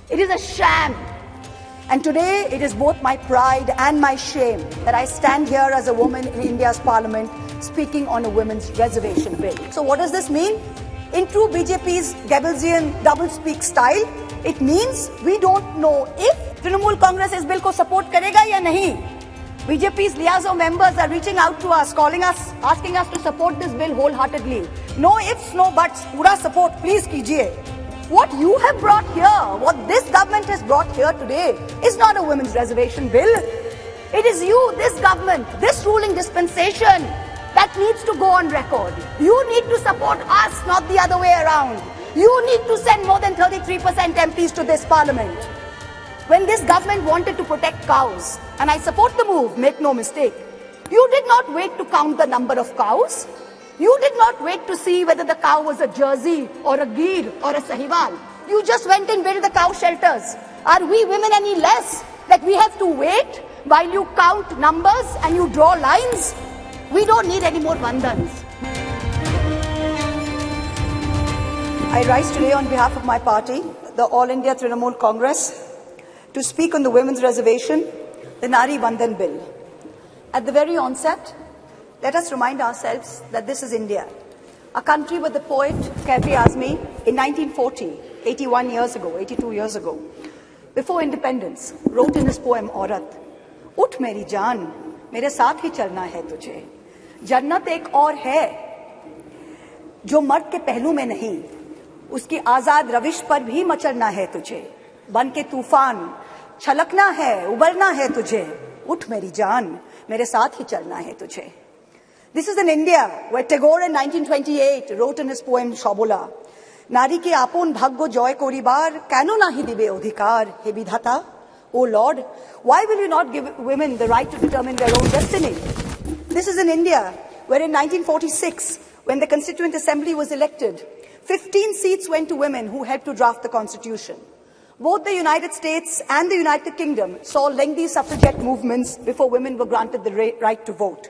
It is a sham. And today it is both my pride and my shame that I stand here as a woman in India's parliament speaking on a women's reservation bill. So what does this mean? In true BJP's Goebbelsian doublespeak style, it means we don't know if Trinamool Congress is bill ko support karega ya nahi. BJP's liaison members are reaching out to us, calling us, asking us to support this bill wholeheartedly. No ifs, no buts, pura support, please kijiye. What you have brought here, what this government has brought here today is not a women's reservation bill. It is you, this government, this ruling dispensation that needs to go on record. You need to support us, not the other way around. You need to send more than 33% MPs to this parliament. When this government wanted to protect cows, and I support the move, make no mistake, you did not wait to count the number of cows. You did not wait to see whether the cow was a Jersey or a Gir or a Sahiwal. You just went and built the cow shelters. Are we women any less that we have to wait while you count numbers and you draw lines? We don't need any more vandans. I rise today on behalf of my party, the All India Trinamool Congress, to speak on the women's reservation, the Nari Vandan Bill. At the very onset, let us remind ourselves that this is India, a country where the poet Kafi Azmi in 1940, 81 years ago, 82 years ago, before independence, wrote in his poem Aurat, "Ut meri jaan, mere saath hi chalna hai tujhe. Jannat ek aur hai, jo mard ke pehlu mein nahi, uski आजाद रविश पर भी मचलना है तुझे. बन के तूफान छलकना है, उबरना है तुझे. उठ मेरी जान, मेरे साथ ही चलना है तुझे." This is in India, where Tagore in 1928 wrote in his poem Shobola, "Nari ke apon bhagyo joy koribar, keno nahi dibe odhikar, he bidhata? O Lord, why will you not give women the right to determine their own destiny?" This is in India, where in 1946, when the Constituent Assembly was elected, 15 seats went to women who helped to draft the Constitution. Both the United States and the United Kingdom saw lengthy suffragette movements before women were granted the right to vote.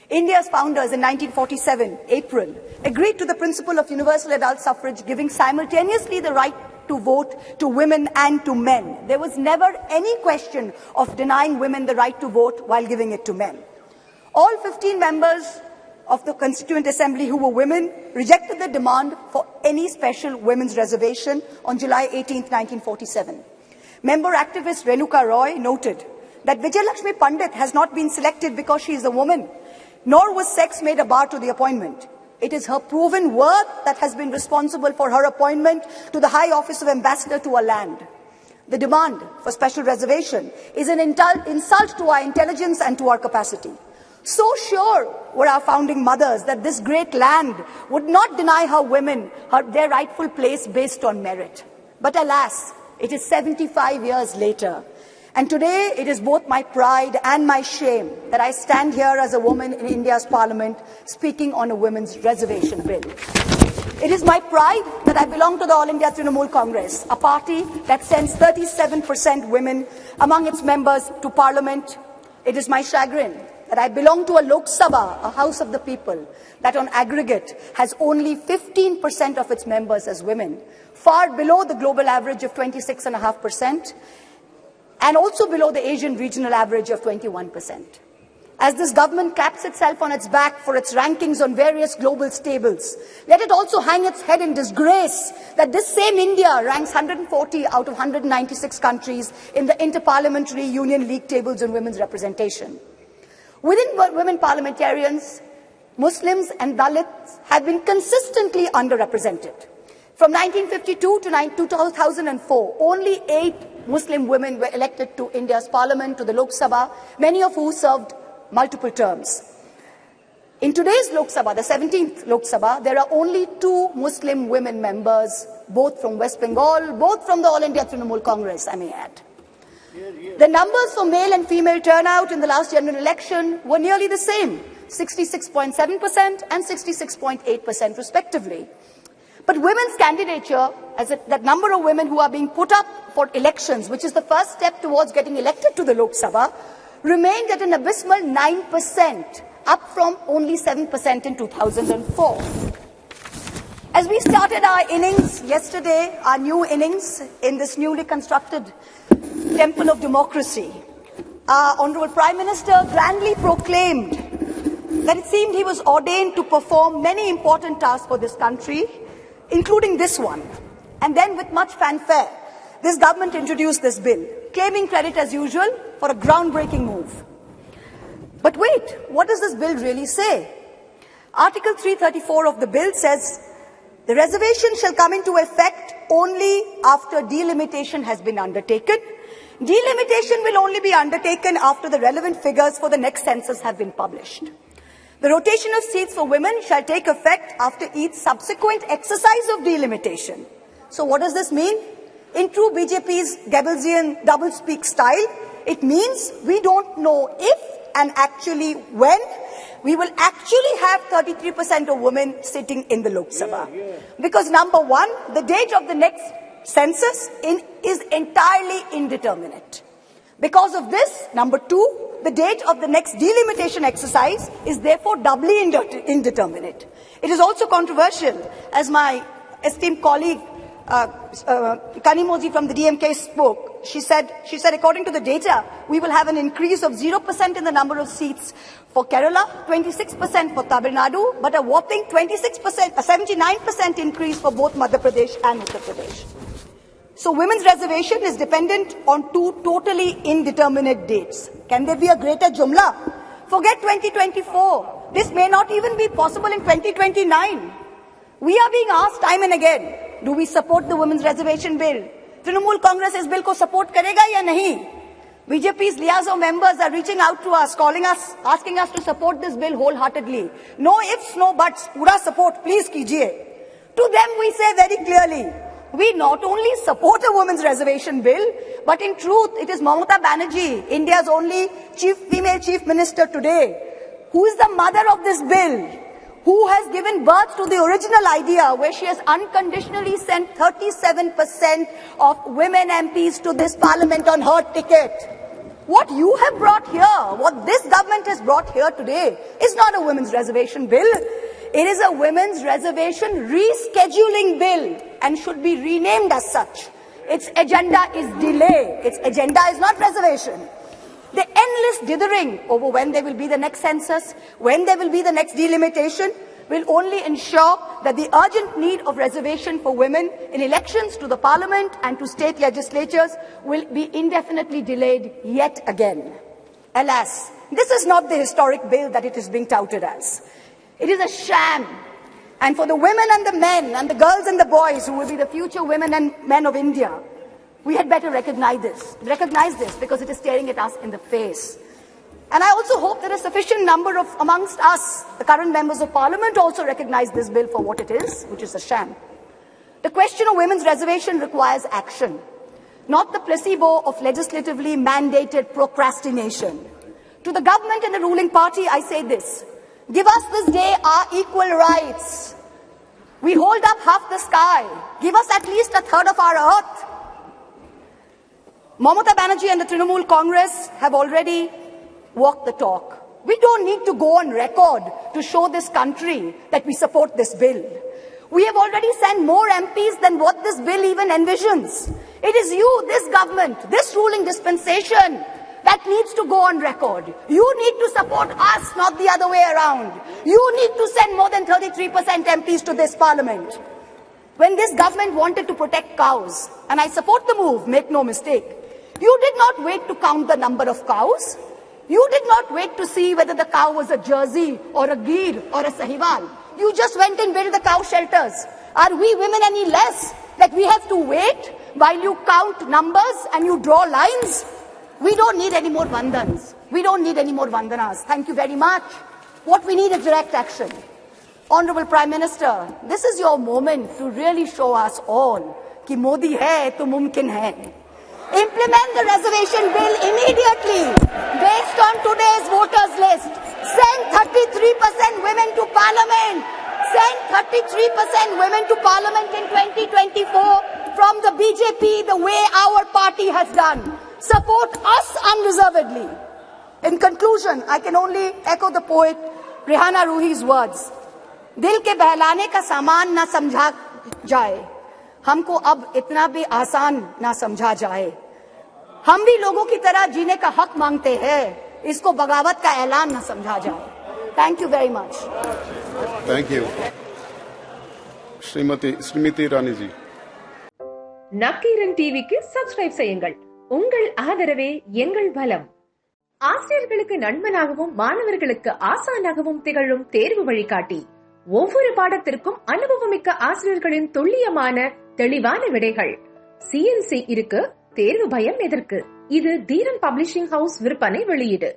India's founders in 1947, April, agreed to the principle of universal adult suffrage, giving simultaneously the right to vote to women and to men. There was never any question of denying women the right to vote while giving it to men. All 15 members of the Constituent Assembly who were women rejected the demand for any special women's reservation on July 18, 1947. Member activist Renuka Roy noted that Vijayalakshmi Pandit has not been selected because she is a woman, nor was sex made a bar to the appointment. It is her proven worth that has been responsible for her appointment to the high office of ambassador to a land. The demand for special reservation is an insult to our intelligence and to our capacity. So sure were our founding mothers that this great land would not deny her women their rightful place based on merit. But alas, it is 75 years later. And today it is both my pride and my shame that I stand here as a woman in India's parliament speaking on a women's reservation bill. It is my pride that I belong to the All India Trinamool Congress, a party that sends 37% women among its members to parliament. It is my chagrin that I belong to a Lok Sabha, a house of the people, that on aggregate has only 15% of its members as women, far below the global average of 26.5%. and also below the Asian regional average of 21%. As this government claps itself on its back for its rankings on various global stables, let it also hang its head in disgrace that this same India ranks 140 out of 196 countries in the Inter-Parliamentary Union League tables on women's representation. Within women parliamentarians, Muslims and Dalits have been consistently underrepresented. From 1952 to 2004, only 8 Muslim women were elected to India's parliament, to the Lok Sabha, many of who served multiple terms. In today's Lok Sabha, the 17th Lok Sabha, there are only 2 Muslim women members, both from West Bengal, both from the All India Trinamool Congress, I may add. The numbers for male and female turnout in the last general election were nearly the same, 66.7% and 66.8% respectively. But women's candidature, that number of women who are being put up for elections, which is the first step towards getting elected to the Lok Sabha, remained at an abysmal 9%, up from only 7% in 2004. As we started our innings yesterday, our new innings in this newly constructed temple of democracy, our Honourable Prime Minister grandly proclaimed that it seemed he was ordained to perform many important tasks for this country, including this one. And then with much fanfare, this government introduced this bill, claiming credit as usual for a groundbreaking move. But wait, what does this bill really say? Article 334 of the bill says, the reservation shall come into effect only after delimitation has been undertaken. Delimitation will only be undertaken after the relevant figures for the next census have been published. The rotation of seats for women shall take effect after each subsequent exercise of delimitation. So what does this mean? In true BJP's Goebbelsian doublespeak style, it means we don't know if and actually when we will actually have 33% of women sitting in the Lok Sabha. Because number one, the date of the next census is entirely indeterminate. Because of this, number two, the date of the next delimitation exercise is therefore doubly indeterminate. It is also controversial, as my esteemed colleague Kanimoji from the DMK spoke. She said, according to the data, we will have an increase of 0% in the number of seats for Kerala, 26% for Tamil Nadu, but a whopping 79% increase for both Madhya Pradesh and Uttar Pradesh. So women's reservation is dependent on two totally indeterminate dates. Can there be a greater jumla? Forget 2024. This may not even be possible in 2029. We are being asked time and again, do we support the women's reservation bill? Trinamool Congress is bill ko support karega ya nahi? BJP's liaison members are reaching out to us, calling us, asking us to support this bill wholeheartedly. No ifs, no buts, pura support, please kijiye. To them we say very clearly, we not only support a women's reservation bill, but in truth it is Mamatabanerjee, India's only female chief minister today, who is the mother of this bill, who has given birth to the original idea where she has unconditionally sent 37% of women MPs to this parliament on her ticket. What you have brought here, what this government has brought here today is not a women's reservation bill. It is a women's reservation rescheduling bill and should be renamed as such. Its agenda is delay. Its agenda is not reservation. The endless dithering over when there will be the next census, when there will be the next delimitation, will only ensure that the urgent need of reservation for women in elections to the parliament and to state legislatures will be indefinitely delayed yet again. Alas, this is not the historic bill that it is being touted as. It is a sham. And for the women and the men and the girls and the boys who will be the future women and men of India, we had better recognize this because it is staring at us in the face. And I also hope that a sufficient number of amongst us, the current members of parliament, also recognize this bill for what it is, which is a sham. The question of women's reservation requires action, not the placebo of legislatively mandated procrastination. To the government and the ruling party, I say this. Give us this day our equal rights. We hold up half the sky. Give us at least a third of our earth. Mamatabanerjee and the Trinamool Congress have already walked the talk. We don't need to go on record to show this country that we support this bill. We have already sent more MPs than what this bill even envisions. It is you, this government, this ruling dispensation that needs to go on record. You need to support us, not the other way around. You need to send more than 33% MPs to this parliament. When this government wanted to protect cows, and I support the move, make no mistake, you did not wait to count the number of cows. You did not wait to see whether the cow was a Jersey or a Gir or a Sahiwal. You just went and built the cow shelters. Are we women any less that we have to wait while you count numbers and you draw lines? We don't need any more vandans. We don't need any more vandanas. Thank you very much. What we need is direct action. Honorable Prime Minister, this is your moment to really show us all कि मोदी है तो मुमकिन है. Implement the reservation bill immediately based on today's voters list. Send 33% women to parliament. Send 33% women to parliament in 2024 from the BJP the way our party has done. Support us unreservedly. In conclusion, I can only echo the poet Rihanna Ruhi's words. दिल के बहलाने का सामान ना समझा जाए, हमको अब इतना भी आसान ना समझा जाए। हम भी लोगों की तरह जीने का हक मांगते हैं, इसको बगावत का ऐलान ना समझा जाए। Thank you very much. Thank you. Shrimati Rani ji. Nakkheeran டிவிக்கு சப்ஸ்கிரைப் செய்யுங்கள். உங்கள் ஆதரவே எங்கள் பலம். ஆசிரியர்களுக்கு நண்பனாகவும் மாணவர்களுக்கு ஆசானாகவும் திகழும் தேர்வு வழிகாட்டி. ஒவ்வொரு பாடத்திற்கும் அனுபவமிக்க ஆசிரியர்களின் துல்லியமான தெளிவான விடைகள். CNC இருக்கு, தேர்வு பயம் எதற்கு? இது தீரன் பப்ளிஷிங் ஹவுஸ் விற்பனை வெளியீடு.